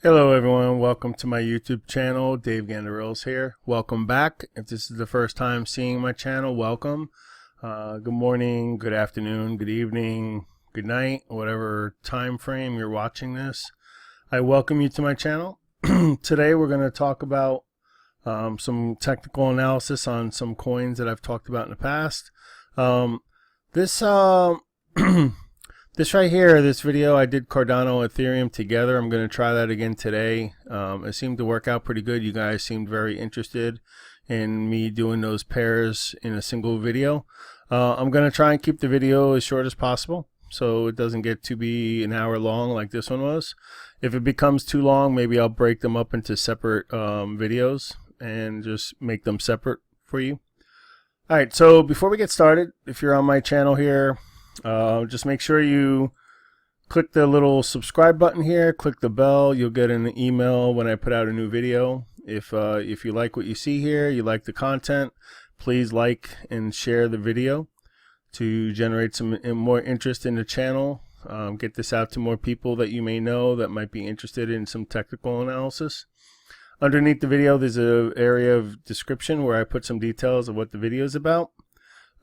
Hello everyone, welcome to my YouTube channel. Dave Ganderils here. Welcome back. If this is the first time seeing my channel, welcome. Good morning, good afternoon, good evening, good night, whatever time frame you're watching this. I welcome you to my channel. Today we're going to talk about some technical analysis on some coins that I've talked about in the past. This This right here, this video, I did Cardano, Ethereum together. I'm going to try that again today. It seemed to work out pretty good. You guys seemed very interested in me doing those pairs in a single video. I'm going to try and keep the video as short as possible so it doesn't get to be an hour long like this one was. If it becomes too long, maybe I'll break them up into separate videos and just make them separate for you. All right, so before we get started, if you're on my channel here, just make sure you click the little subscribe button here, click the bell. You'll get an email when I put out a new video. If you like what you see here, you like the content, please like and share the video to generate some more interest in the channel. Get this out to more people that you may know that might be interested in some technical analysis. Underneath the video, there's an area of description where I put some details of what the video is about.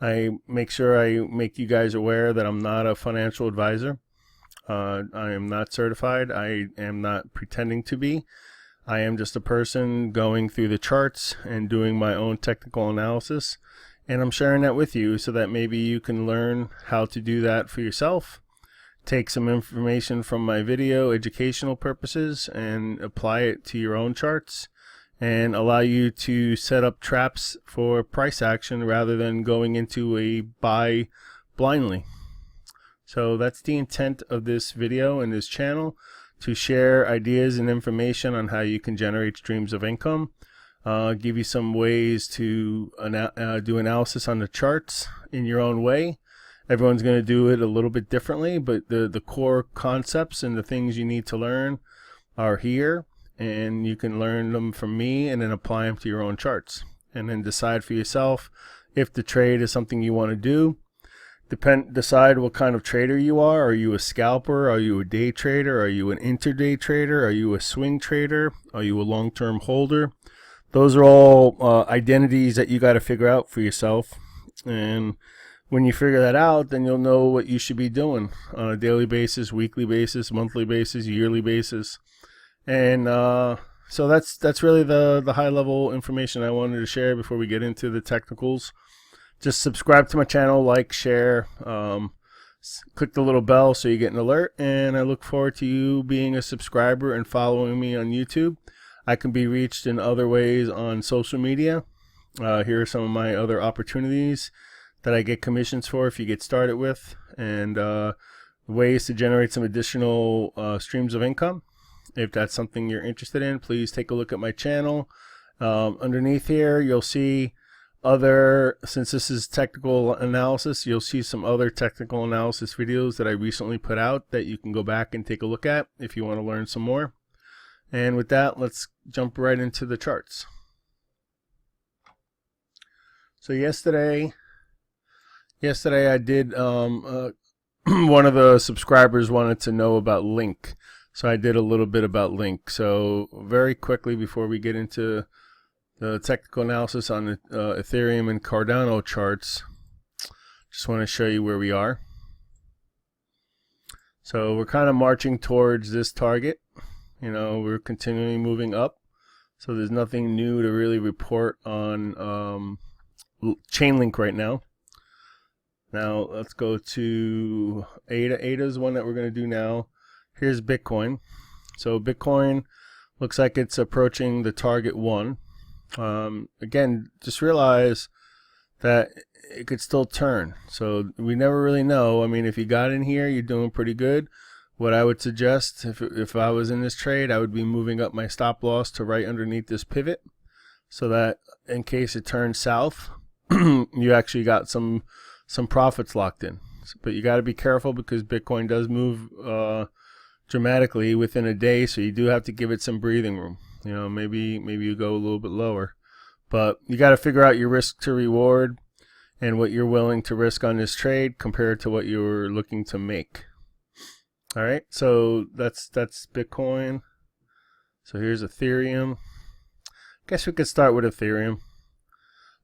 I make sure I make you guys aware that I'm not a financial advisor. I am not certified. I am not pretending to be. I am just a person going through the charts and doing my own technical analysis. And I'm sharing that with you so that maybe you can learn how to do that for yourself. Take some information from my video, educational purposes, and apply it to your own charts, and allow you to set up traps for price action rather than going into a buy blindly. So that's the intent of this video and this channel, to share ideas and information on how you can generate streams of income, give you some ways to do analysis on the charts in your own way. Everyone's going to do it a little bit differently, but the core concepts and the things you need to learn are here. And you can learn them from me and then apply them to your own charts, and then decide for yourself if the trade is something you want to do. Decide what kind of trader you are. Are you a scalper? Are you a day trader? Are you an intraday trader? Are you a swing trader? Are you a long-term holder? Those are all identities that you got to figure out for yourself. And when you figure that out, then you'll know what you should be doing on a daily basis, weekly basis, monthly basis, yearly basis. And so that's really the high level information I wanted to share before we get into the technicals. Just subscribe to my channel, like, share, click the little bell so you get an alert, and I look forward to you being a subscriber and following me on YouTube. I can be reached in other ways on social media. Here are some of my other opportunities that I get commissions for if you get started with, and ways to generate some additional streams of income. If that's something you're interested in, please take a look at my channel. Underneath here, you'll see since this is technical analysis, you'll see some other technical analysis videos that I recently put out that you can go back and take a look at if you want to learn some more. And with that, let's jump right into the charts. So yesterday I did, one of the subscribers wanted to know about Link. So I did a little bit about Link. So very quickly before we get into the technical analysis on the Ethereum and Cardano charts, just want to show you where we are. So we're kind of marching towards this target. You know, we're continually moving up. So there's nothing new to really report on Chainlink right now. Now let's go to ADA. ADA is one that we're going to do now. Here's Bitcoin. So Bitcoin looks like it's approaching the target 1. Again, just realize that it could still turn. So we never really know. I mean, if you got in here, you're doing pretty good. What I would suggest, if I was in this trade, I would be moving up my stop loss to right underneath this pivot, so that in case it turns south, you actually got some profits locked in. But you got to be careful because Bitcoin does move dramatically within a day, so you do have to give it some breathing room. You know, maybe you go a little bit lower, but you got to figure out your risk to reward and what you're willing to risk on this trade compared to what you're looking to make. All right, so that's Bitcoin. So here's Ethereum. Guess we could start with Ethereum.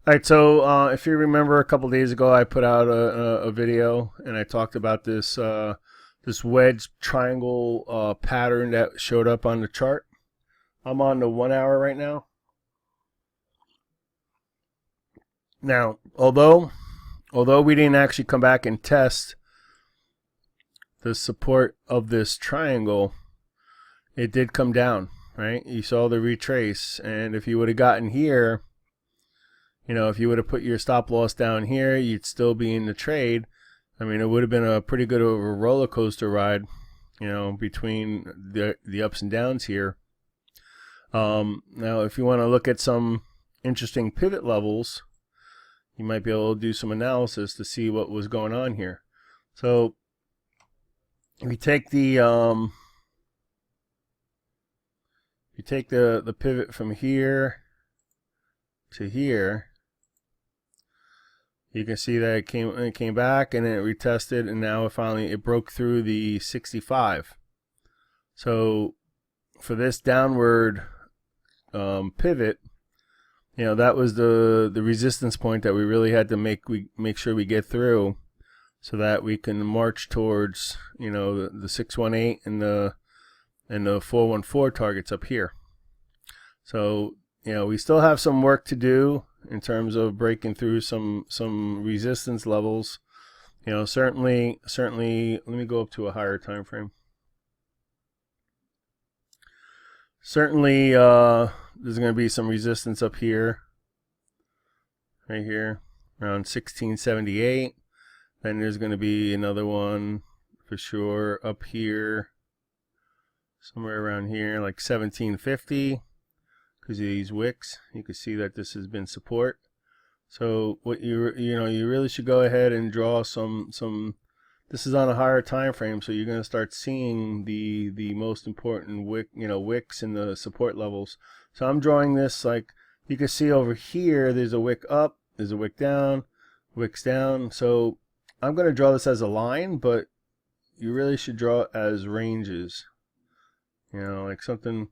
All right, so if you remember a couple days ago, I put out a video and I talked about this this wedge triangle pattern that showed up on the chart. I'm on the 1 hour right now. Now, although we didn't actually come back and test the support of this triangle, it did come down, right? You saw the retrace, and if you would have gotten here, you know, if you would have put your stop loss down here, you'd still be in the trade. I mean, it would have been a pretty good of a roller coaster ride, you know, between the ups and downs here. Now, if you want to look at some interesting pivot levels, you might be able to do some analysis to see what was going on here. So, if you take the pivot from here to here, you can see that it came back and then it retested, and now it broke through the 65. So for this downward pivot, you know, that was the resistance point that we really had to make sure we get through, so that we can march towards, you know, the 618 and the 414 targets up here. So, you know, we still have some work to do in terms of breaking through some resistance levels. You know, certainly let me go up to a higher time frame. Certainly there's going to be some resistance up here, right here around 1678. Then there's going to be another one for sure up here somewhere around here, like 1750. Because of these wicks, you can see that this has been support. So what you really should go ahead and draw some. This is on a higher time frame, so you're going to start seeing the most important wicks in the support levels. So I'm drawing this, like you can see over here. There's a wick up, there's a wick down, wicks down. So I'm going to draw this as a line, but you really should draw it as ranges. You know, like something.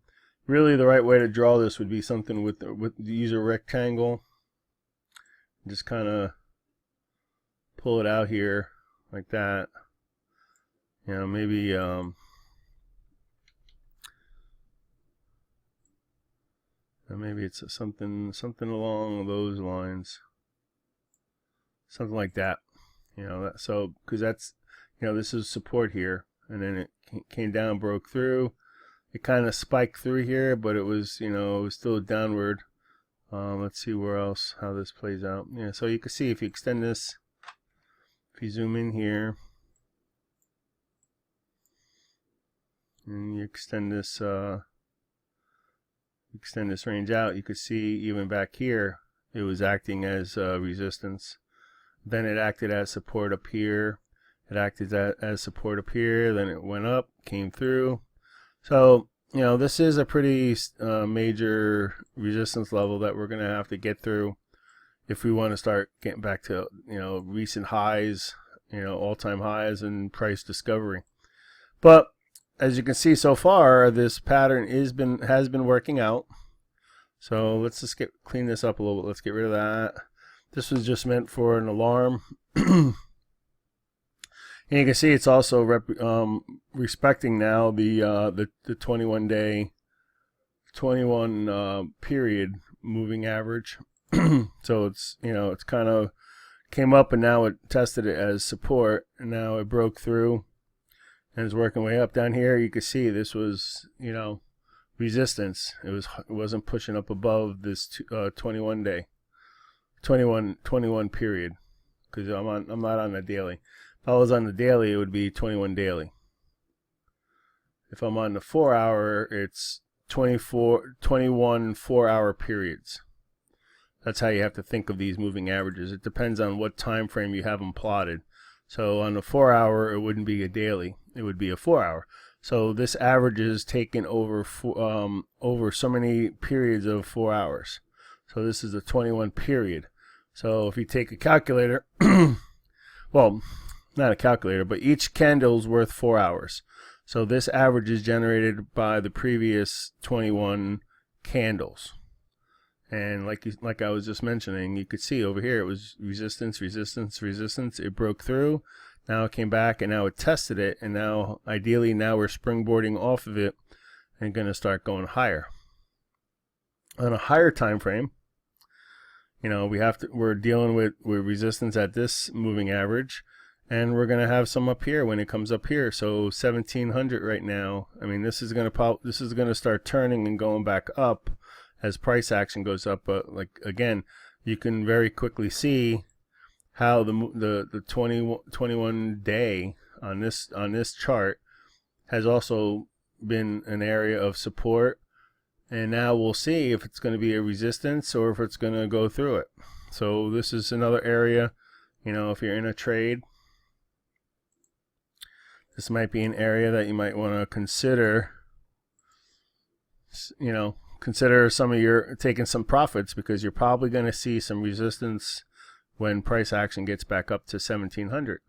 Really, the right way to draw this would be something with use a rectangle. Just kind of pull it out here like that. You know, maybe maybe it's something along those lines, something like that. You know, so because that's, you know, this is support here, and then it came down, broke through. It kind of spiked through here, but it was, you know, it was still downward. Let's see where else, how this plays out. Yeah, so you can see if you extend this, if you zoom in here, and you extend this range out, you could see even back here, it was acting as resistance. Then it acted as support up here. It acted as support up here. Then it went up, came through. So, you know, this is a pretty major resistance level that we're going to have to get through if we want to start getting back to, you know, recent highs, you know, all-time highs and price discovery. But as you can see so far, this pattern has been working out. So let's just clean this up a little bit. Let's get rid of that. This was just meant for an alarm. And you can see it's also respecting now the 21 period moving average. So it's, you know, it's kind of came up and now it tested it as support, and now it broke through and it's working way up. Down here you can see this was, you know, resistance. It wasn't pushing up above this 21 period, because I'm not on the daily. If I was on the daily, it would be 21 daily. If I'm on the 4 hour, it's 21 4-hour periods. That's how you have to think of these moving averages. It depends on what time frame you have them plotted. So on the 4 hour, it wouldn't be a daily. It would be a 4 hour. So this average is taken over so many periods of 4 hours. So this is a 21 period. So if you take a calculator, well, not a calculator, but each candle is worth 4 hours. So this average is generated by the previous 21 candles. And like I was just mentioning, you could see over here it was resistance, resistance, resistance. It broke through. Now it came back and now it tested it, and now ideally now we're springboarding off of it and going to start going higher. On a higher time frame, you know, we're dealing with resistance at this moving average, and we're going to have some up here when it comes up here. So 1700 right now. I mean, this is going to start turning and going back up as price action goes up. But like again, you can very quickly see how the 21 day on this chart has also been an area of support, and now we'll see if it's going to be a resistance or if it's going to go through it. So this is another area, you know, if you're in a trade, this might be an area that you might want to consider, you know, consider taking some profits, because you're probably going to see some resistance when price action gets back up to 1700.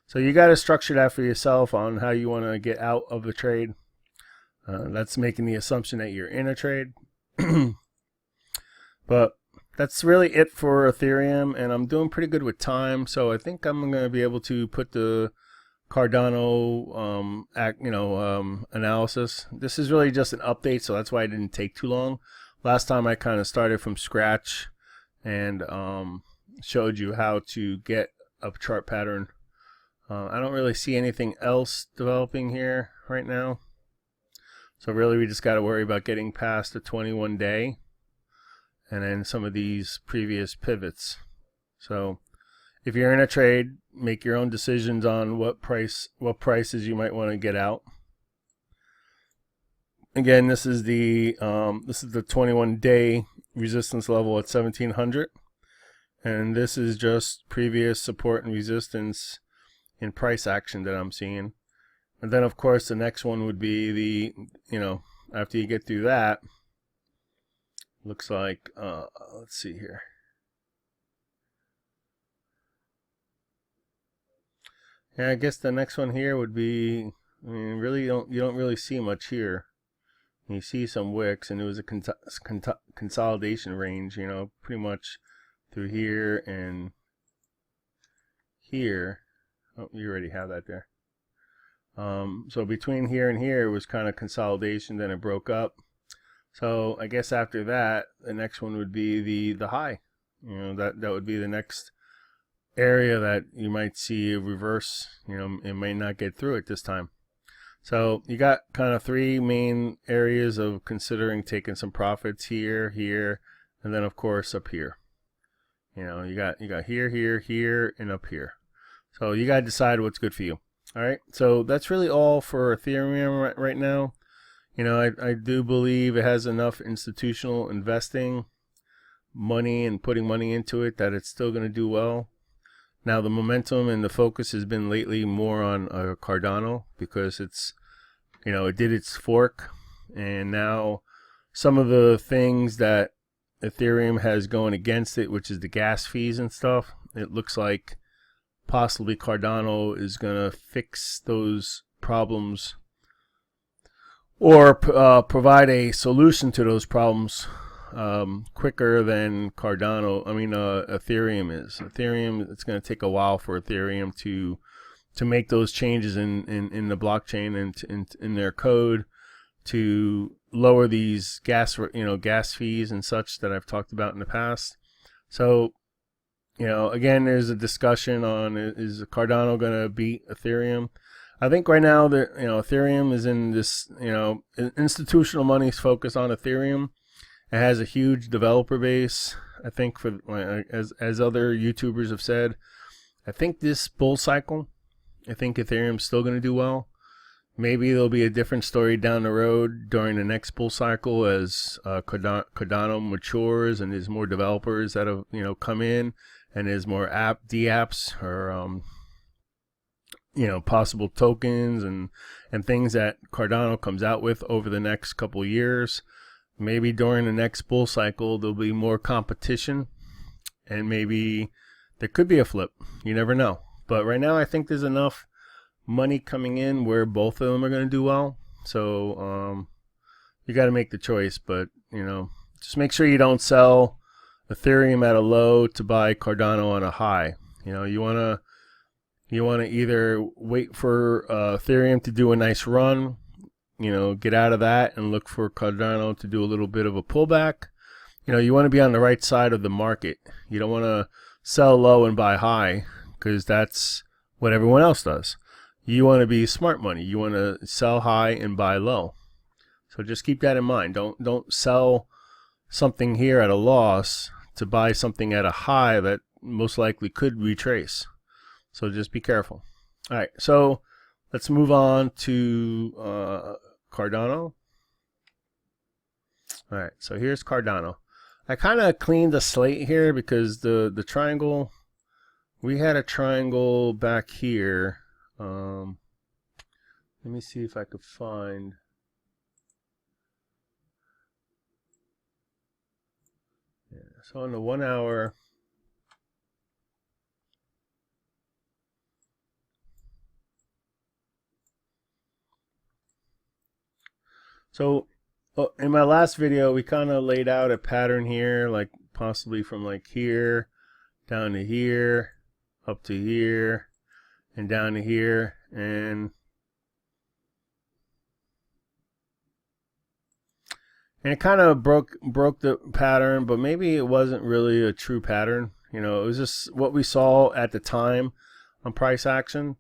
So you got to structure that for yourself on how you want to get out of the trade. That's making the assumption that you're in a trade. But that's really it for Ethereum, and I'm doing pretty good with time, so I think I'm going to be able to put the Cardano analysis. This is really just an update, so that's why it didn't take too long. Last time I kind of started from scratch and showed you how to get a chart pattern. I don't really see anything else developing here right now. So really we just got to worry about getting past the 21 day and then some of these previous pivots. So if you're in a trade, make your own decisions on what prices you might want to get out. Again, this is the 21 day resistance level at 1700, and this is just previous support and resistance in price action that I'm seeing. And then of course the next one would be the, you know, after you get through that, looks like let's see here. Yeah, I guess the next one here would be, I mean, really you don't really see much here. You see some wicks, and it was a consolidation range, you know, pretty much through here and here. Oh, you already have that there. So between here and here was kind of consolidation, then it broke up. So I guess after that, the next one would be the high. You know, that would be the next area that you might see a reverse. You know, it may not get through it this time. So you got kind of three main areas of considering taking some profits: here, here, and then of course up here. You know, you got here, here, here, and up here. So you got to decide what's good for you. All right, so that's really all for Ethereum right now. You know, I do believe it has enough institutional investing money and putting money into it that it's still going to do well. Now the momentum and the focus has been lately more on Cardano, because it's, you know, it did its fork, and now some of the things that Ethereum has going against it, which is the gas fees and stuff, it looks like possibly Cardano is going to fix those problems, or provide a solution to those problems quicker than Ethereum is. Ethereum, it's going to take a while for Ethereum to make those changes in the blockchain and in their code to lower these gas fees and such that I've talked about in the past. So, you know, again, there's a discussion on, is Cardano going to beat Ethereum? I think right now that, you know, Ethereum is in this, you know, institutional money is focused on Ethereum. It has a huge developer base. I think, for as other YouTubers have said, I think this bull cycle, I think Ethereum's still going to do well. Maybe there'll be a different story down the road during the next bull cycle as Cardano matures and there's more developers that have, you know, come in, and there's more dApps or you know, possible tokens and things that Cardano comes out with over the next couple years. Maybe during the next bull cycle there'll be more competition, and maybe there could be a flip. You never know. But right now I think there's enough money coming in where both of them are going to do well. So you got to make the choice, but you know, just make sure you don't sell Ethereum at a low to buy Cardano on a high. You know, you want to either wait for Ethereum to do a nice run, you know, get out of that and look for Cardano to do a little bit of a pullback. You know, you want to be on the right side of the market. You don't want to sell low and buy high, because that's what everyone else does. You want to be smart money. You want to sell high and buy low. So just keep that in mind. Don't sell something here at a loss to buy something at a high that most likely could retrace. So just be careful. All right, so let's move on to Cardano. All right, so here's Cardano. I kind of cleaned the slate here because the triangle, we had a triangle back here. Let me see if I could find. Yeah, so on the 1 hour, so in my last video, we kind of laid out a pattern here, like possibly from like here down to here, up to here, and down to here, and it kind of broke the pattern, but maybe it wasn't really a true pattern. You know, it was just what we saw at the time on price action,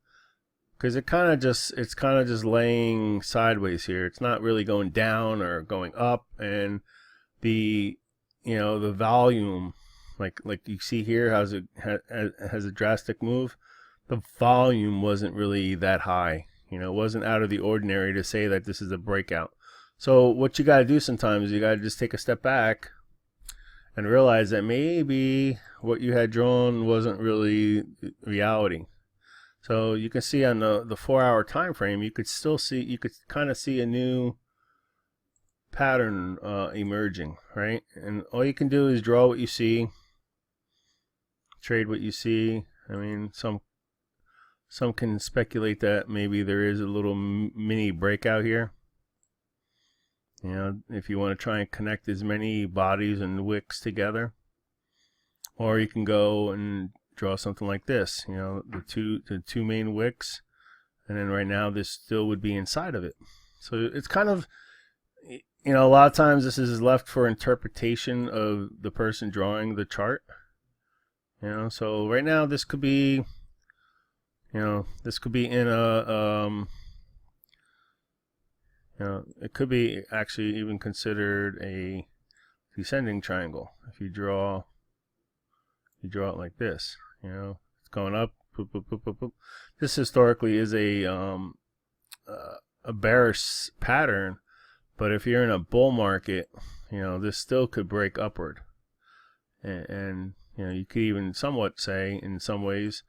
because it's kind of just laying sideways here. It's not really going down or going up, and the volume, like you see here, has a drastic move. The volume wasn't really that high. You know, it wasn't out of the ordinary to say that this is a breakout. So what you got to do sometimes is you got to just take a step back and realize that maybe what you had drawn wasn't really reality. So you can see on the 4 hour time frame, you could kind of see a new pattern emerging, right? And all you can do is draw what you see, trade what you see. I mean, some can speculate that maybe there is a little mini breakout here. You know, if you want to try and connect as many bodies and wicks together, or you can go and draw something like this. You know, the two main wicks, and then right now this still would be inside of it. So it's kind of, you know, a lot of times this is left for interpretation of the person drawing the chart. You know, so right now this could be, you know, this could be in a you know, it could be actually even considered a descending triangle. If you draw it like this, you know, it's going up, boop, boop, boop, boop, boop. This historically is a bearish pattern, but if you're in a bull market, you know, this still could break upward, and you know, you could even somewhat say in some ways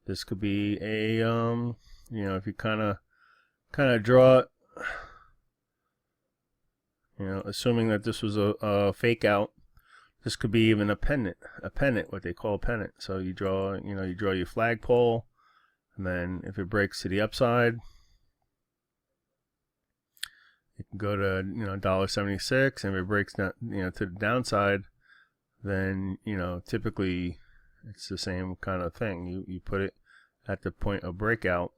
this could be a you know, if you kind of draw it, you know, assuming that this was a fake out, this could be even a pennant, what they call a pennant. So you draw your flagpole, and then if it breaks to the upside, it can go to, you know, $1.76, and if it breaks down, you know, to the downside, then, you know, typically it's the same kind of thing. You put it at the point of breakout,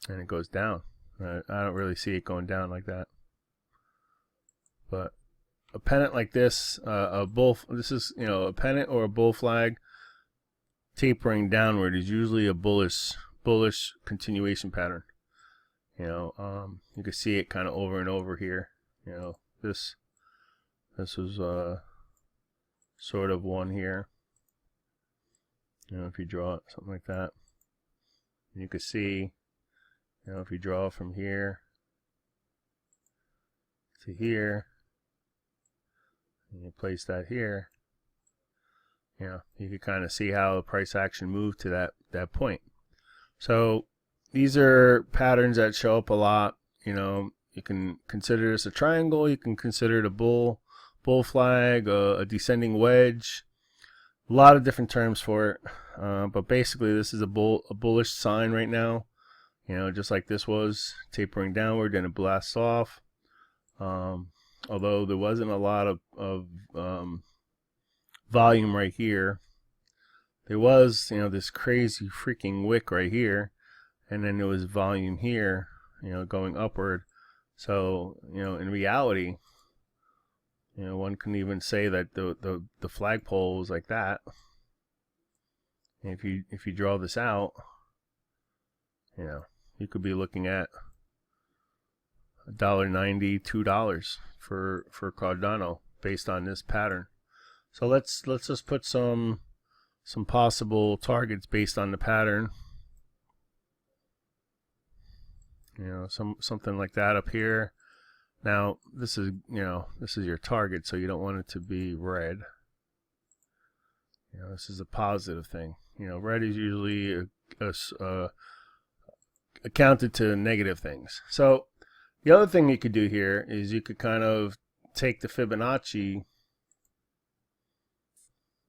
and it goes down. I don't really see it going down like that. But a pennant like this, this is, you know, a pennant or a bull flag tapering downward is usually a bullish continuation pattern. You know, you can see it kind of over and over here. You know, this was sort of one here. You know, if you draw it, something like that, and you can see, you know, if you draw from here to here, and you place that here, you know, you can kind of see how the price action moved to that point. So these are patterns that show up a lot. You know, you can consider this a triangle. You can consider it a bull flag, a descending wedge. a lot of different terms for it, but basically this is a bullish sign right now. You know, just like this was tapering downward, then it blasts off. Although there wasn't a lot of volume right here, there was, you know, this crazy freaking wick right here, and then there was volume here, you know, going upward. So, you know, in reality, you know, one can even say that the flagpole was like that. And if you draw this out, you know, you could be looking at $1.90, $2 for Cardano based on this pattern. So let's just put some possible targets based on the pattern. You know, something like that up here. Now this is, you know, this is your target, so you don't want it to be red. You know, this is a positive thing. You know, red is usually accounted to negative things. So the other thing you could do here is you could kind of take the Fibonacci,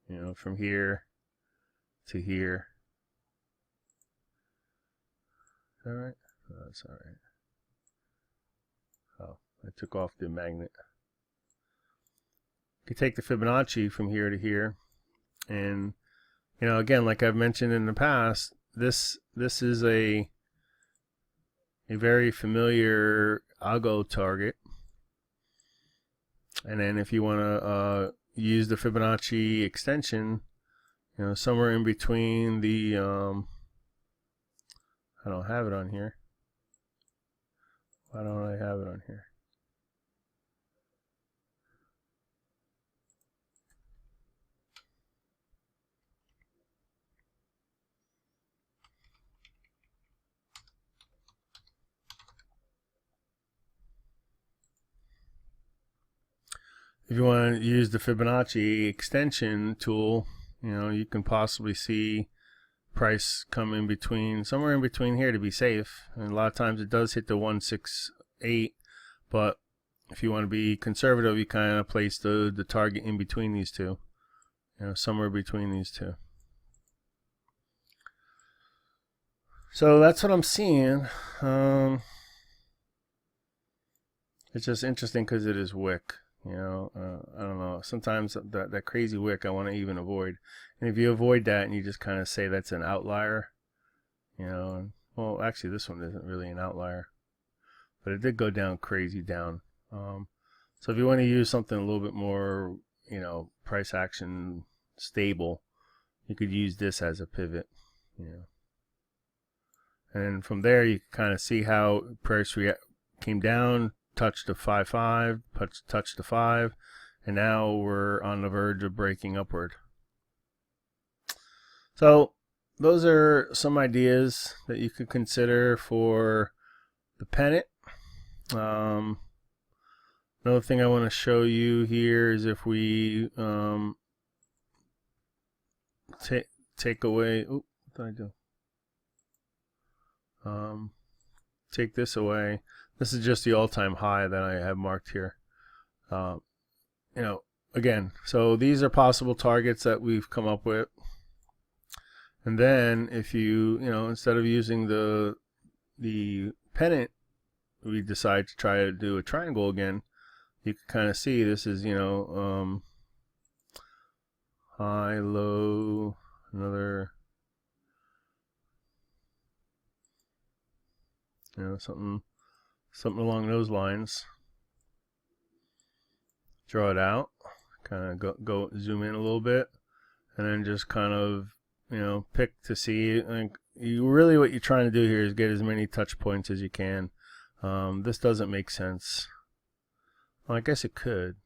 you know, from here to here. Is that right? Oh, that's all right. Oh, I took off the magnet. You could take the Fibonacci from here to here, and, you know, again, like I've mentioned in the past, this is a very familiar algo target. And then if you want to use the Fibonacci extension, you know, somewhere in between the I don't have it on here. Why don't I have it on here? If you want to use the Fibonacci extension tool, you know, you can possibly see price come in between, somewhere in between here to be safe. And a lot of times it does hit the 168, but if you want to be conservative, you kind of place the target in between these two, you know, somewhere between these two. So that's what I'm seeing. It's just interesting because it is wick. You know, I don't know. Sometimes that crazy wick I want to even avoid. And if you avoid that and you just kind of say that's an outlier, you know, and, well, actually this one isn't really an outlier, but it did go down crazy down. So if you want to use something a little bit more, you know, price action stable, you could use this as a pivot, you know. And from there you can kind of see how price came down, touched the 5.5, touched the 5, and now we're on the verge of breaking upward. So those are some ideas that you could consider for the pennant. Another thing I want to show you here is if we take away, what did I do? Take this away. This is just the all-time high that I have marked here. You know, again, so these are possible targets that we've come up with. And then if you know, instead of using the pennant, we decide to try to do a triangle again. You can kind of see this is, you know, high, low, another, you know, something along those lines. Draw it out, kind of go zoom in a little bit, and then just kind of, you know, pick to see. Like, you really, what you're trying to do here is get as many touch points as you can. This doesn't make sense. Well, I guess it could,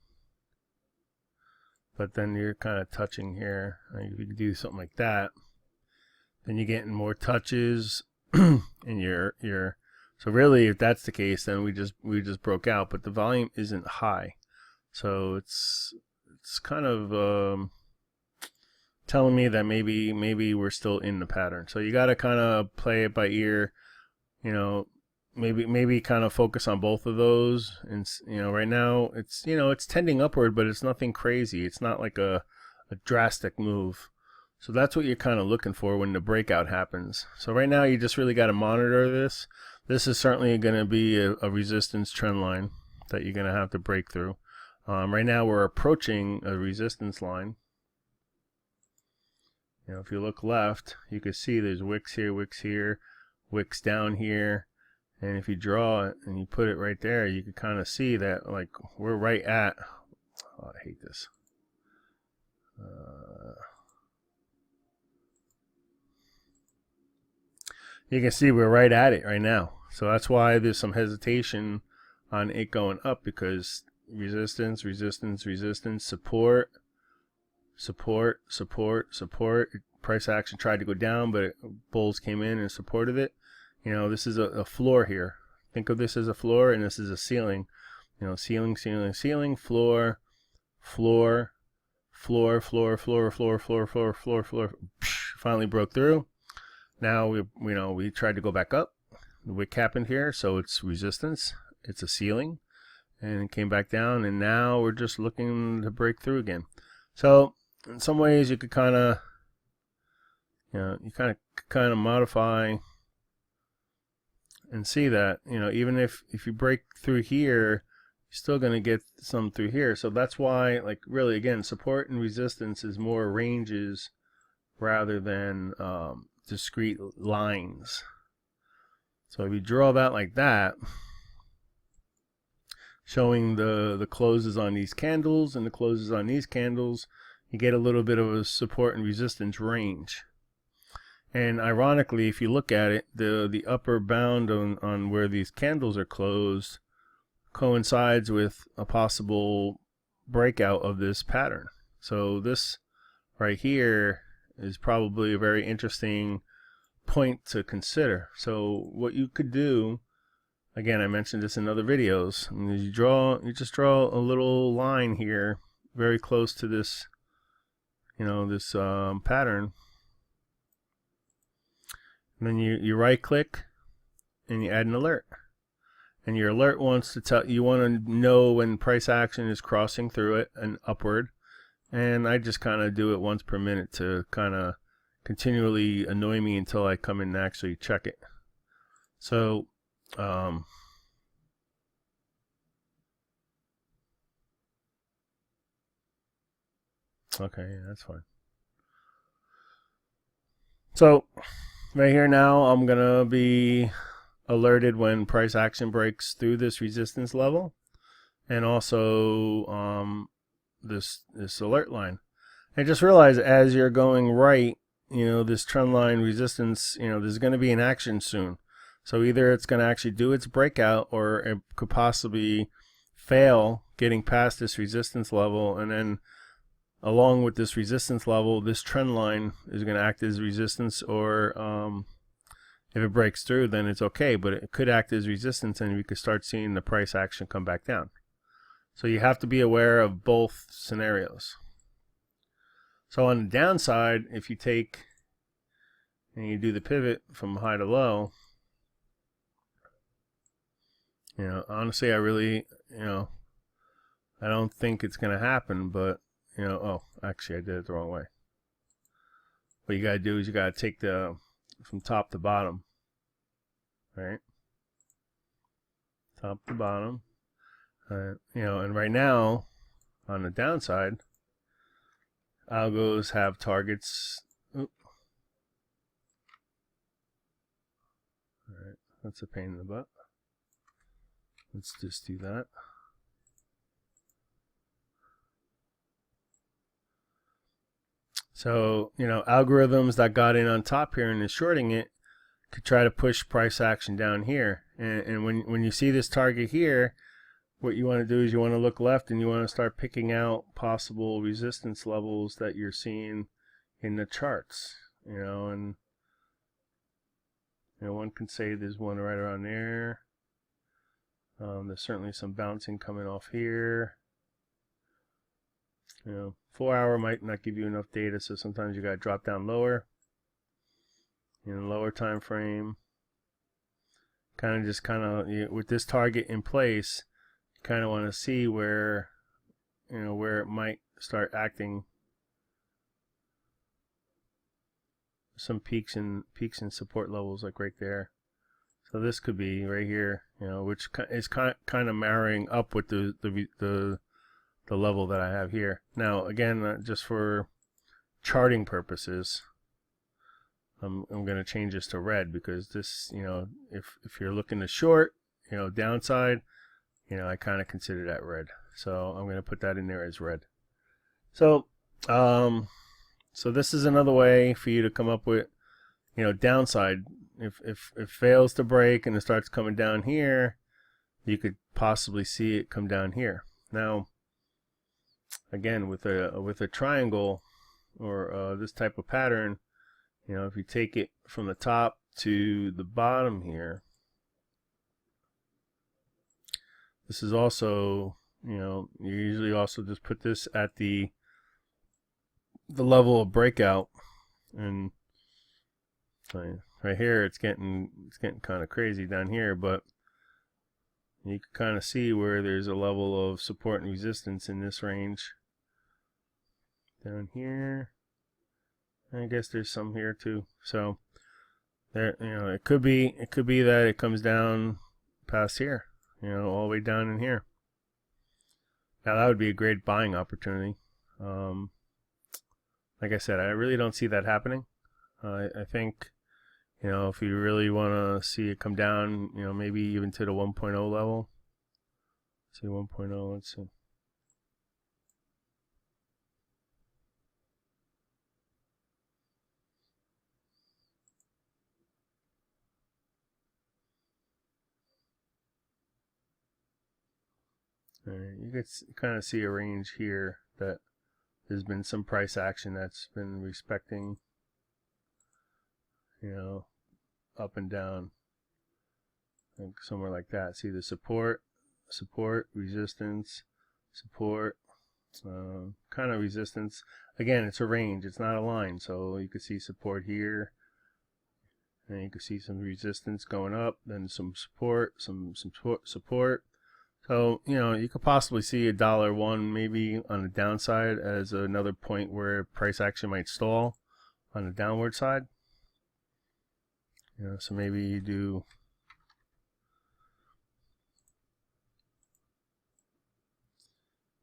but then you're kind of touching here. Like, if you do something like that, then you're getting more touches, and you're so really, if that's the case, then we just broke out, but the volume isn't high, so it's kind of telling me that maybe we're still in the pattern. So you got to kind of play it by ear, you know. Maybe kind of focus on both of those. And, you know, right now it's, you know, it's tending upward, but it's nothing crazy. It's not like a a drastic move. So that's what you're kind of looking for when the breakout happens. So right now you just really got to monitor this. This is certainly going to be a resistance trend line that you're going to have to break through. Right now we're approaching a resistance line. You know, if you look left, you can see there's wicks here, wicks down here. And if you draw it and you put it right there, you can kind of see that like we're right at, oh, I hate this. You can see we're right at it right now. So that's why there's some hesitation on it going up, because resistance, resistance, resistance, support, support, support, support. Price action tried to go down, but bulls came in and supported it. You know, this is a floor here. Think of this as a floor, and this is a ceiling. You know, ceiling, ceiling, ceiling, floor, floor, floor, floor, floor, floor, floor, floor, floor, floor. Finally broke through. Now we tried to go back up. The wick happened here, so it's resistance. It's a ceiling, and it came back down, and now we're just looking to break through again. So in some ways, you could kind of, you know, you kind of modify and see that, you know, even if you break through here, you're still going to get some through here. So that's why, like, really, again, support and resistance is more ranges rather than discrete lines. So if you draw that like that, showing the closes on these candles and the closes on these candles, you get a little bit of a support and resistance range. And ironically, if you look at it, the upper bound on where these candles are closed coincides with a possible breakout of this pattern. So this right here is probably a very interesting point to consider. So what you could do, again, I mentioned this in other videos, you just draw a little line here very close to this, you know, this pattern. And then you right click and you add an alert. And your alert wants to tell you, want to know when price action is crossing through it and upward. And I just kind of do it once per minute to kind of continually annoy me until I come in and actually check it. So okay, yeah, that's fine. So right here now, I'm gonna be alerted when price action breaks through this resistance level, and also this alert line. And just realize as you're going right, you know, this trend line resistance, you know, there's going to be an action soon. So either it's going to actually do its breakout, or it could possibly fail getting past this resistance level, and then along with this resistance level, this trend line is going to act as resistance, or if it breaks through, then it's okay, but it could act as resistance, and we could start seeing the price action come back down. So you have to be aware of both scenarios. So on the downside, if you take and you do the pivot from high to low, you know, honestly, I really, you know, I don't think it's going to happen, but, you know, oh, actually I did it the wrong way. What you got to do is you got to take from top to bottom, right? Top to bottom. You know, and right now, on the downside, algos have targets. Oop. Alright, that's a pain in the butt. Let's just do that. So, you know, algorithms that got in on top here and is shorting it could try to push price action down here. And when you see this target here, what you want to do is you want to look left and you want to start picking out possible resistance levels that you're seeing in the charts, you know, and you know, one can say there's one right around there. There's certainly some bouncing coming off here. You know, 4 hour might not give you enough data, so sometimes you got to drop down lower in a lower time frame. Kind of you know, with this target in place, you kind of want to see where, you know, where it might start acting some peaks and support levels like right there. So this could be right here, you know, which is kind of marrying up with the level that I have here. Now again, just for charting purposes, I'm going to change this to red, because this, you know, if you're looking to short, you know, downside, you know, I kind of consider that red. So I'm going to put that in there as red. So so this is another way for you to come up with, you know, downside. If it fails to break and it starts coming down here, you could possibly see it come down here. Now again, with a triangle or this type of pattern, you know, if you take it from the top to the bottom here, this is also, you know, you usually also just put this at the level of breakout, and right here it's getting kind of crazy down here, but you can kind of see where there's a level of support and resistance in this range down here. I guess there's some here too. So there, you know, it could be that it comes down past here, you know, all the way down in here. Now that would be a great buying opportunity. Like I said, I really don't see that happening. I think, you know, if you really want to see it come down, you know, maybe even to the 1.0 level. Let's see, 1.0, let's see. All right, you can kind of see a range here that there's been some price action that's been respecting, you know, up and down, like somewhere like that. See the support, resistance, support, kind of resistance. Again, it's a range, it's not a line, so you can see support here, and you can see some resistance going up, then some support, some support. So, you know, you could possibly see $1 maybe on the downside as another point where price action might stall on the downward side. You know, so maybe you do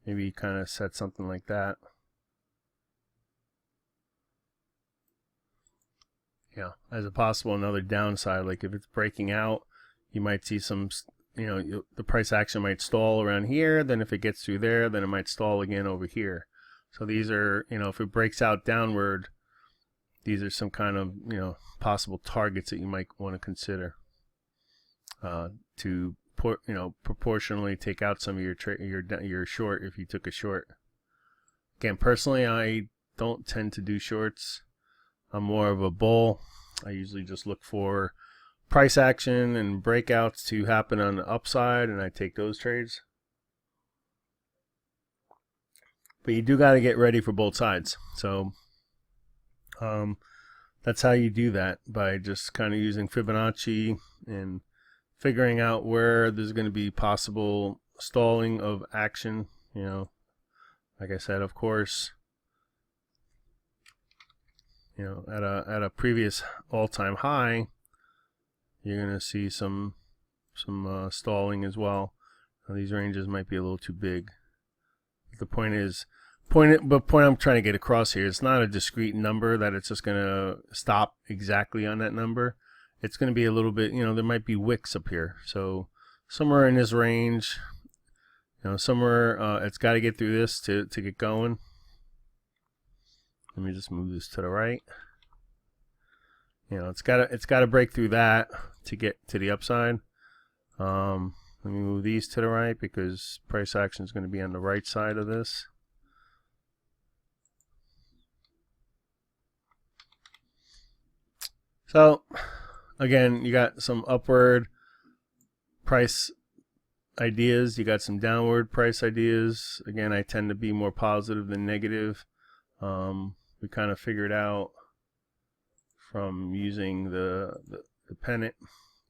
maybe you kind of set something like that. Yeah, as a possible another downside, like if it's breaking out, you might see some, you know, the price action might stall around here. Then if it gets through there, then it might stall again over here. So these are, you know, if it breaks out downward, these are some kind of, you know, possible targets that you might want to consider to, you know, proportionally take out some of your short if you took a short. Again, personally, I don't tend to do shorts. I'm more of a bull. I usually just look for price action and breakouts to happen on the upside, and I take those trades. But you do got to get ready for both sides. So that's how you do that, by just kind of using Fibonacci and figuring out where there's going to be possible stalling of action. You know, like I said, of course, you know, at a previous all-time high, you're going to see some stalling as well. Now, these ranges might be a little too big. The point is, point I'm trying to get across here, it's not a discrete number that it's just going to stop exactly on that number. It's going to be a little bit, you know, there might be wicks up here. So somewhere in this range, you know, somewhere it's got to get through this to get going. Let me just move this to the right. You know, it's got to break through that to get to the upside. Let me move these to the right because price action is going to be on the right side of this. So again, you got some upward price ideas, you got some downward price ideas. Again, I tend to be more positive than negative. We kind of figured out from using the pennant,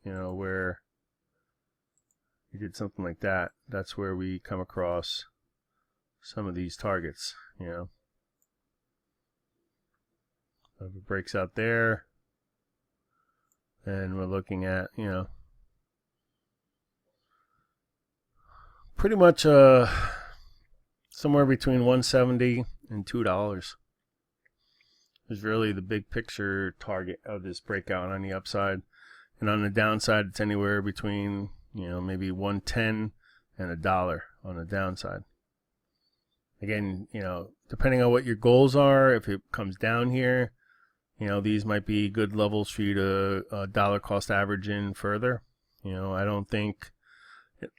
you know, where you did something like that. That's where we come across some of these targets, you know. So if it breaks out there, and we're looking at, you know, pretty much somewhere between 170 and $2 is really the big picture target of this breakout on the upside. And on the downside, it's anywhere between, you know, maybe 110 and $1 on the downside. Again, you know, depending on what your goals are, if it comes down here, you know, these might be good levels for you to dollar cost average in further. You know, I don't think,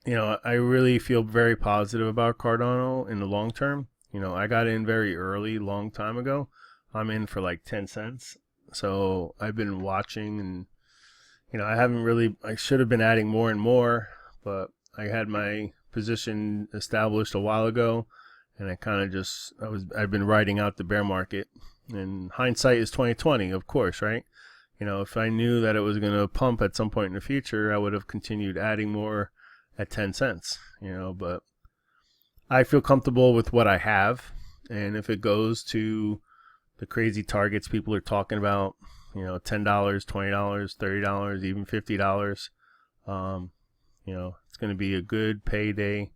you know, I really feel very positive about Cardano in the long term. You know, I got in very early, long time ago. I'm in for like 10 cents. So I've been watching, and, you know, I should have been adding more and more, but I had my position established a while ago, and I kind of just, I've been riding out the bear market. And hindsight is 2020, of course, right? You know, if I knew that it was going to pump at some point in the future, I would have continued adding more at 10 cents, you know, but I feel comfortable with what I have. And if it goes to the crazy targets people are talking about, you know, $10, $20, $30, even $50, you know, it's going to be a good payday,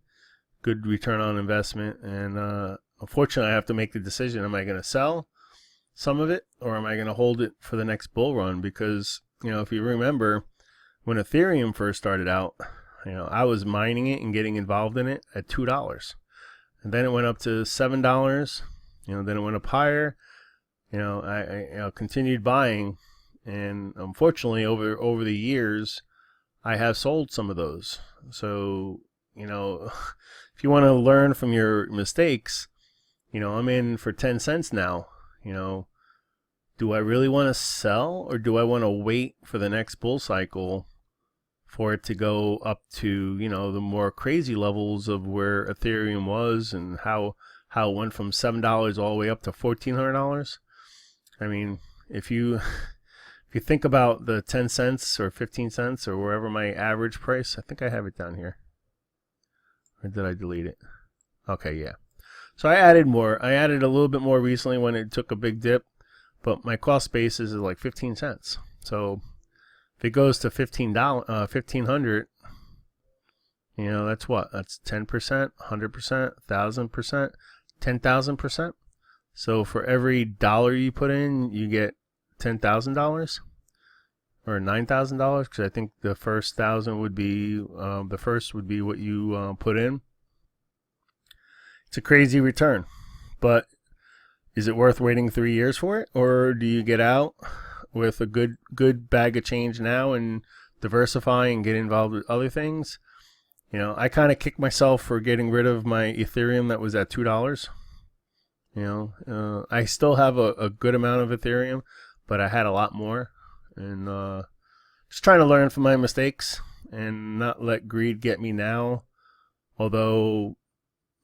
good return on investment. And unfortunately, I have to make the decision. Am I going to sell some of it, or am I going to hold it for the next bull run? Because, you know, if you remember, when Ethereum first started out, you know, I was mining it and getting involved in it at $2. And then it went up to $7, you know, then it went up higher. You know, I continued buying, and unfortunately over the years, I have sold some of those. So, you know, if you want to learn from your mistakes, you know, I'm in for 10 cents now. You know, do I really want to sell, or do I want to wait for the next bull cycle for it to go up to, you know, the more crazy levels of where Ethereum was, and how it went from $7 all the way up to $1,400? I mean, if you think about the 10 cents or 15 cents or wherever my average price, I think I have it down here. Or did I delete it? Okay, yeah. So I added more. I added a little bit more recently when it took a big dip, but my cost basis is like 15 cents. So if it goes to $1,500, you know, that's what? That's 10%, 100%, 1,000%, 10,000%. So for every dollar you put in, you get $10,000 or $9,000, because I think the first 1,000 would be the first would be what you put in. It's a crazy return, but is it worth waiting 3 years for it, or do you get out with a good bag of change now and diversify and get involved with other things? You know, I kind of kicked myself for getting rid of my Ethereum that was at $2. You know, I still have a good amount of Ethereum, but I had a lot more, and just trying to learn from my mistakes and not let greed get me now. Although,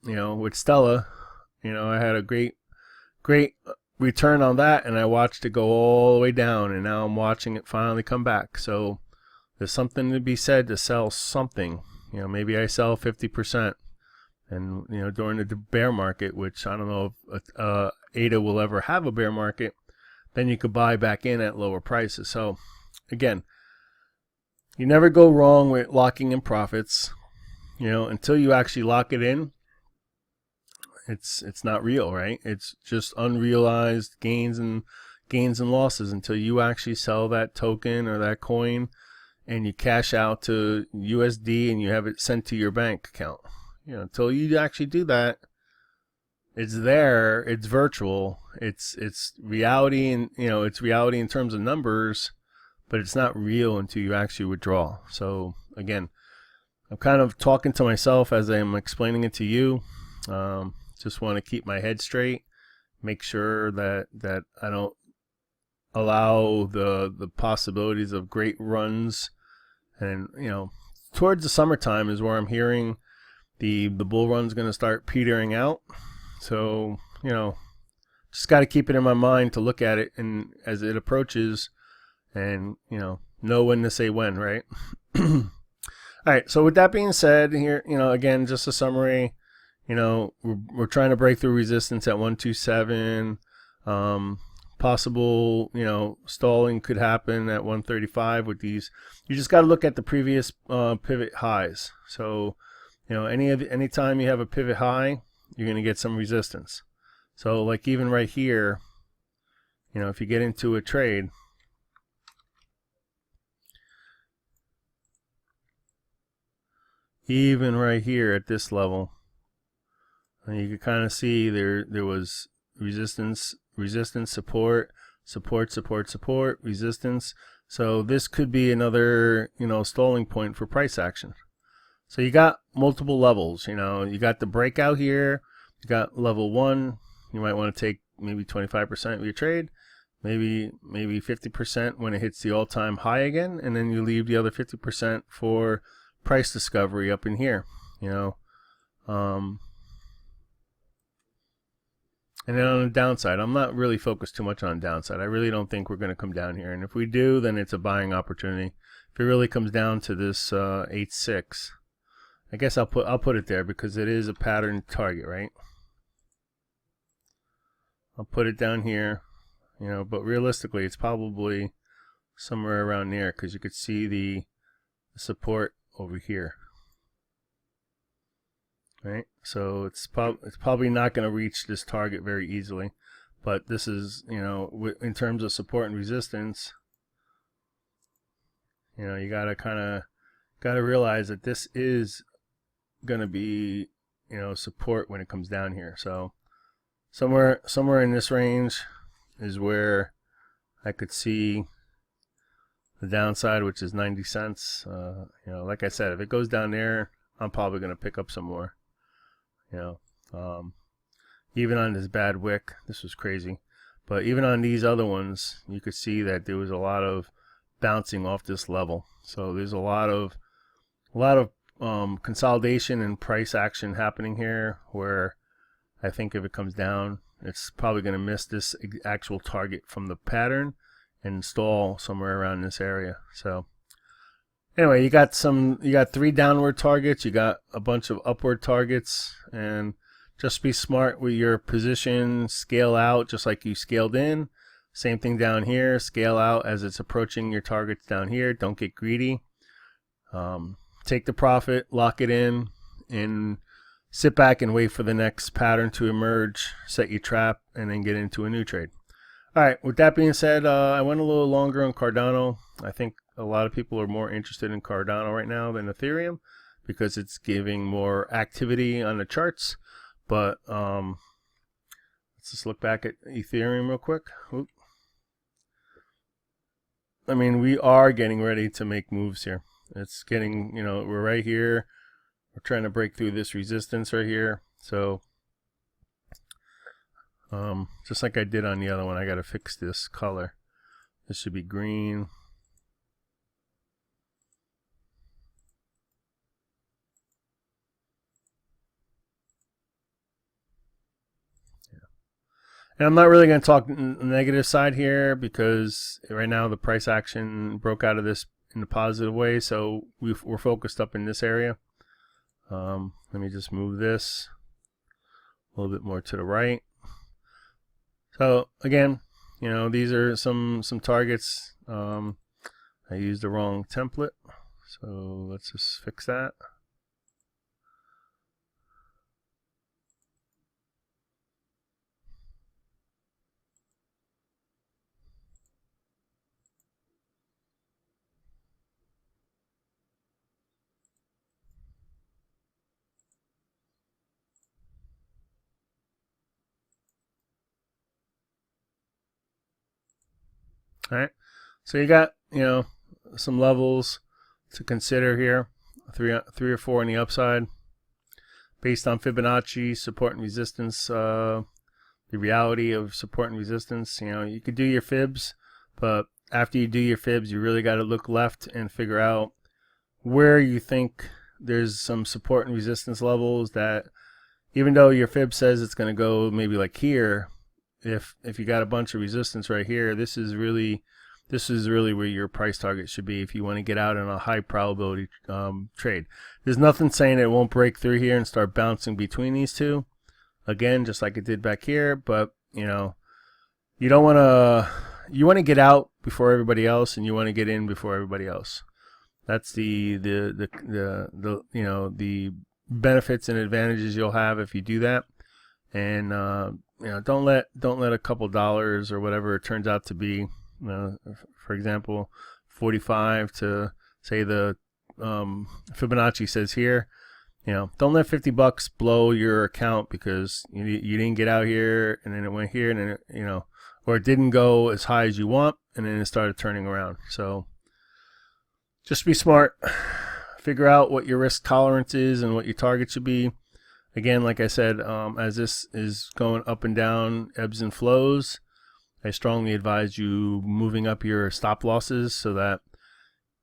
you know, with Stella, you know, I had a great return on that, and I watched it go all the way down, and now I'm watching it finally come back. So there's something to be said to sell something. You know, maybe I sell 50%. And, you know, during the bear market, which I don't know if ADA will ever have a bear market, then you could buy back in at lower prices. So, again, you never go wrong with locking in profits. You know, until you actually lock it in, it's not real, right? It's just unrealized gains and losses until you actually sell that token or that coin and you cash out to USD and you have it sent to your bank account. You know, until you actually do that, it's there, it's virtual, it's reality, and, you know, it's reality in terms of numbers, but it's not real until you actually withdraw. So again, I'm kind of talking to myself as I'm explaining it to you. Just want to keep my head straight, make sure that I don't allow the possibilities of great runs. And, you know, towards the summertime is where I'm hearing the bull run's going to start petering out. So, you know, just got to keep it in my mind to look at it and as it approaches, and, you know when to say when, right? All right. So with that being said, here, you know, again, just a summary. You know, we're trying to break through resistance at 127. possible, stalling could happen at 135 with these. You just got to look at the previous pivot highs. So, anytime you have a pivot high, you're going to get some resistance. So like even right here, if you get into a trade, even right here at this level, and you can kind of see there was resistance, support, resistance. So this could be another, stalling point for price action. So you got multiple levels, you got the breakout here, you got level 1, you might want to take maybe 25% of your trade, maybe 50% when it hits the all-time high again, and then you leave the other 50% for price discovery up in here, and then on the downside, I'm not really focused too much on downside. I really don't think we're going to come down here. And if we do, then it's a buying opportunity. If it really comes down to this 8.6, I guess I'll put it there because it is a pattern target, right? I'll put it down here, but realistically, it's probably somewhere around there because you could see the support over here. Right, so it's probably not going to reach this target very easily, but this is, in terms of support and resistance, you gotta realize that this is going to be, support when it comes down here. So somewhere in this range is where I could see the downside, which is 90 cents. Like I said, if it goes down there, I'm probably going to pick up some more. Even on this bad wick, this was crazy, but even on these other ones, you could see that there was a lot of bouncing off this level. So there's a lot of consolidation and price action happening here, where I think if it comes down, it's probably going to miss this actual target from the pattern and stall somewhere around this area. So anyway, you got 3 downward targets, you got a bunch of upward targets, and just be smart with your position. Scale out just like you scaled in. Same thing down here, scale out as it's approaching your targets down here. Don't get greedy. Take the profit, lock it in, and sit back and wait for the next pattern to emerge, set your trap, and then get into a new trade. All right, with that being said, I went a little longer on Cardano. I think a lot of people are more interested in Cardano right now than Ethereum because it's giving more activity on the charts. But let's just look back at Ethereum real quick. Oop. I mean, we are getting ready to make moves here. It's getting, we're right here. We're trying to break through this resistance right here. So just like I did on the other one, I got to fix this color. This should be green. And I'm not really going to talk negative side here because right now the price action broke out of this in a positive way. So we're focused up in this area. Let me just move this a little bit more to the right. So again, these are some targets. I used the wrong template. So let's just fix that. All right, so you got some levels to consider here, three or four on the upside, based on Fibonacci support and resistance. The reality of support and resistance, you could do your fibs, but after you do your fibs, you really got to look left and figure out where you think there's some support and resistance levels that, even though your fib says it's going to go maybe like here, if you got a bunch of resistance right here, this is really where your price target should be if you want to get out in a high probability trade. There's nothing saying it won't break through here and start bouncing between these two again, just like it did back here, but You don't want to. You want to get out before everybody else, and you want to get in before everybody else. That's the you know, the benefits and advantages you'll have if you do that. And you know, don't let a couple dollars or whatever it turns out to be, you know, for example, 45 to say the Fibonacci says here, you know, don't let $50 blow your account because you didn't get out here and then it went here and then it, you know, or it didn't go as high as you want and then it started turning around. So just be smart, figure out what your risk tolerance is and what your target should be. Again, like I said, as this is going up and down, ebbs and flows, I strongly advise you moving up your stop losses so that,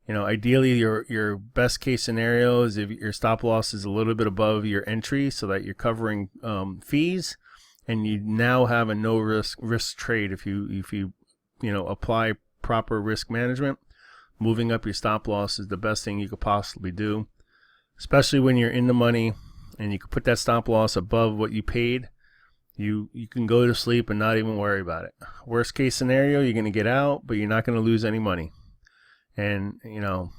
you know, ideally your best case scenario is if your stop loss is a little bit above your entry so that you're covering fees, and you now have a no risk trade if you know, apply proper risk management. Moving up your stop loss is the best thing you could possibly do, especially when you're in the money and you can put that stop loss above what you paid. You can go to sleep and not even worry about it. Worst case scenario, you're going to get out, but you're not going to lose any money. And, you know,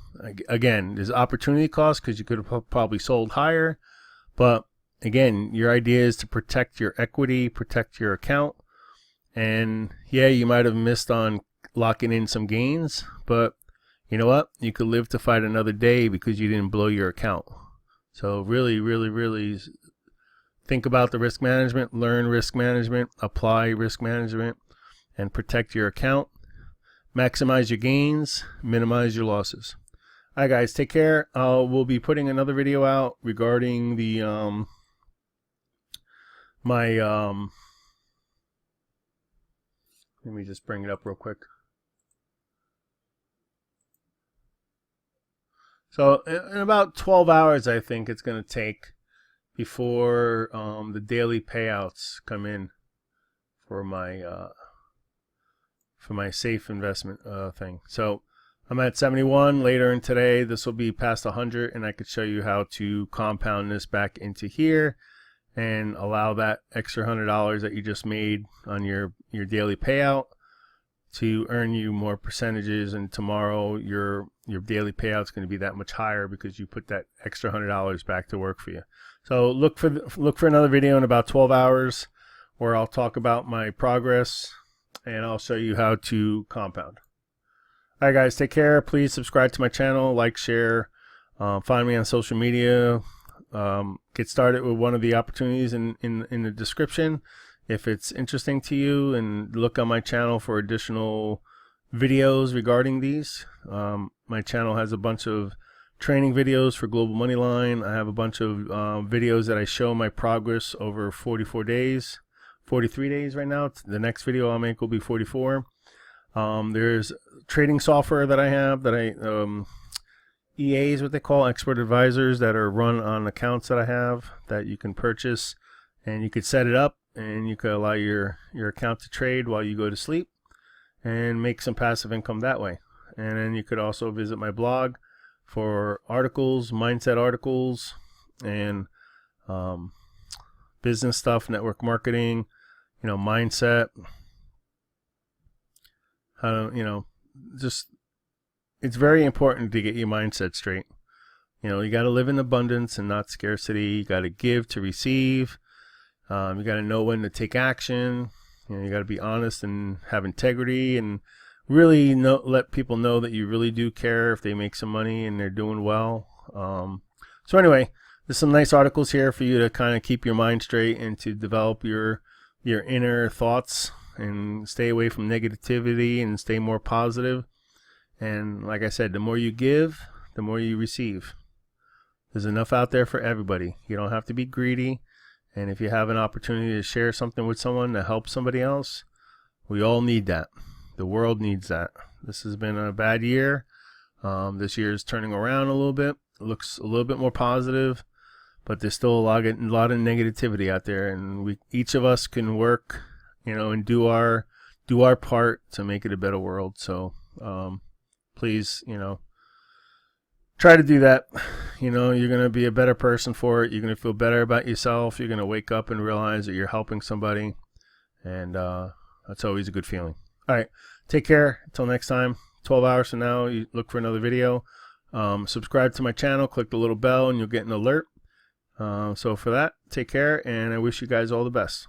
again, there's opportunity cost because you could have probably sold higher. But again, your idea is to protect your equity, protect your account. And yeah, you might have missed on locking in some gains, but you know what? You could live to fight another day because you didn't blow your account. So really, really, really think about the risk management, learn risk management, apply risk management, and protect your account. Maximize your gains, minimize your losses. All right, guys, take care. We'll be putting another video out regarding the let me just bring it up real quick. So in about 12 hours, I think it's going to take before the daily payouts come in for my safe investment thing. So I'm at 71. Later in today, this will be past 100, and I could show you how to compound this back into here and allow that extra $100 that you just made on your daily payout to earn you more percentages, and tomorrow your daily payout is going to be that much higher because you put that extra $100 back to work for you. So look for another video in about 12 hours where I'll talk about my progress and I'll show you how to compound. All right, guys, take care. Please subscribe to my channel, like, share, find me on social media. Get started with one of the opportunities in the description if it's interesting to you, and look on my channel for additional videos regarding these. My channel has a bunch of training videos for Global Moneyline. I have a bunch of videos that I show my progress over 44 days, 43 days right now. The next video I'll make will be 44. There's trading software that I have that EA is what they call, expert advisors, that are run on accounts that I have that you can purchase, and you could set it up and you could allow your account to trade while you go to sleep and make some passive income that way. And then you could also visit my blog for articles, mindset articles, and business stuff, network marketing, you know, mindset, how to, you know, just, it's very important to get your mindset straight. You know, you got to live in abundance and not scarcity. You got to give to receive. You got to know when to take action. You know, you got to be honest and have integrity, and really let people know that you really do care if they make some money and they're doing well. So anyway, there's some nice articles here for you to kind of keep your mind straight and to develop your inner thoughts and stay away from negativity and stay more positive. And like I said, the more you give, the more you receive. There's enough out there for everybody. You don't have to be greedy. And if you have an opportunity to share something with someone to help somebody else, we all need that. The world needs that. This has been a bad year. This year is turning around a little bit. It looks a little bit more positive, but there's still a lot of negativity out there, and each of us can work, you know, and do our part to make it a better world. So please, you know, try to do that. You know, you're going to be a better person for it. You're going to feel better about yourself. You're going to wake up and realize that you're helping somebody. And That's always a good feeling. All right, take care. Until next time, 12 hours from now, you look for another video. Subscribe to my channel, click the little bell, and you'll get an alert. So for that, take care, and I wish you guys all the best.